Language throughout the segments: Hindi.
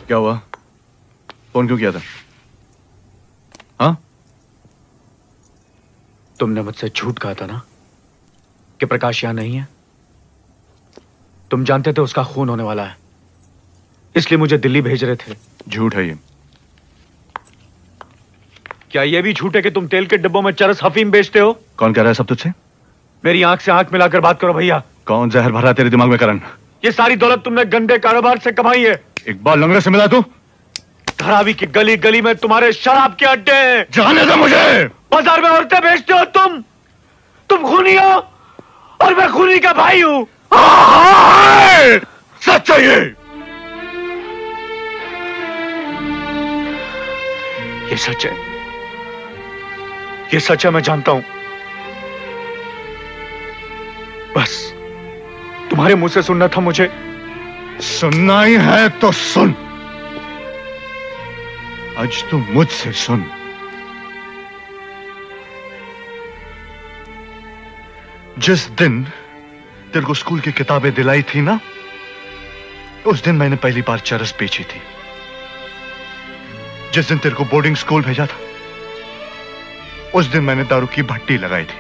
क्या हुआ? फोन क्यों किया था? हाँ? तुमने मुझसे झूठ कहा था ना कि प्रकाश यहां नहीं है। तुम जानते थे उसका खून होने वाला है, इसलिए मुझे दिल्ली भेज रहे थे। झूठ है ये। क्या ये भी झूठ है कि तुम तेल के डिब्बों में चरस अफीम बेचते हो? कौन कह रहा है सब तुझसे? मेरी आंख से आंख मिलाकर बात करो भैया। कौन जहर भरा तेरे दिमाग में करण? ये सारी दौलत तुमने गंदे कारोबार से कमाई है। इकबाल लंगड़े से मिला तू? धरावी की गली गली में तुम्हारे शराब के अड्डे हैं। जाने दो मुझे। बाजार में औरतें बेचते हो तुम खूनी हो और मैं खूनी का भाई हूं। सच है ये सच है, ये सच है, मैं जानता हूं। बस तुम्हारे मुंह से सुनना था मुझे। सुनना ही है तो सुन। आज तू मुझसे सुन। जिस दिन तेरे को स्कूल की किताबें दिलाई थी ना, उस दिन मैंने पहली बार चरस बेची थी। जिस दिन तेरे को बोर्डिंग स्कूल भेजा था, उस दिन मैंने दारू की भट्टी लगाई थी।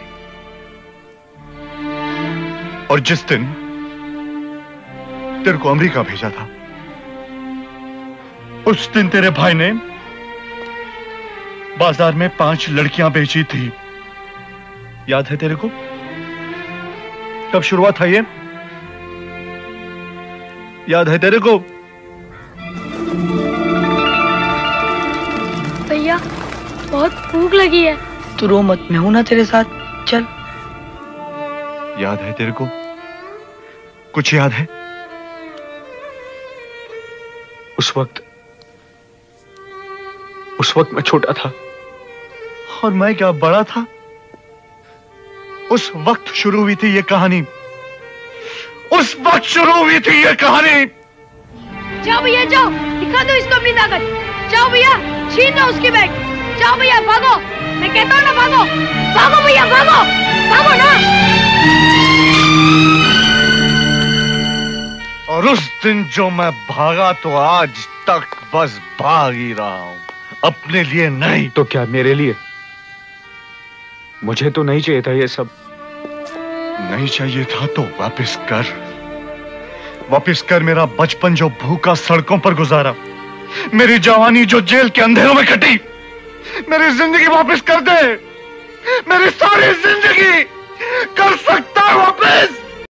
और जिस दिन तेरे को अमेरिका भेजा था, उस दिन तेरे भाई ने बाजार में 5 लड़कियां बेची थी। याद है तेरे को? कब शुरुआत है ये? याद है तेरे को? भैया बहुत भूख लगी है। तू रो मत, मैं हूं ना तेरे साथ, चल। याद है तेरे को? कुछ याद है? उस वक्त मैं छोटा था और मैं क्या बड़ा था? उस वक्त शुरू हुई थी ये कहानी। उस वक्त शुरू हुई थी ये कहानी। जाओ भैया जाओ, दिखा दो इसको अपनी ताकत। जाओ भैया, छीन लो उसकी बैग। जाओ भैया भागो, मैं कहता हूं ना भागो। भागो भैया भागो, भागो ना। और उस दिन जो मैं भागा तो आज तक बस भाग ही रहा हूं, अपने लिए नहीं। तो क्या मेरे लिए? मुझे तो नहीं चाहिए था ये सब। नहीं चाहिए था तो वापस कर। वापस कर मेरा बचपन जो भूखा सड़कों पर गुजारा, मेरी जवानी जो जेल के अंधेरों में कटी। मेरी जिंदगी वापस कर दे, मेरी सारी जिंदगी कर सकता है वापस।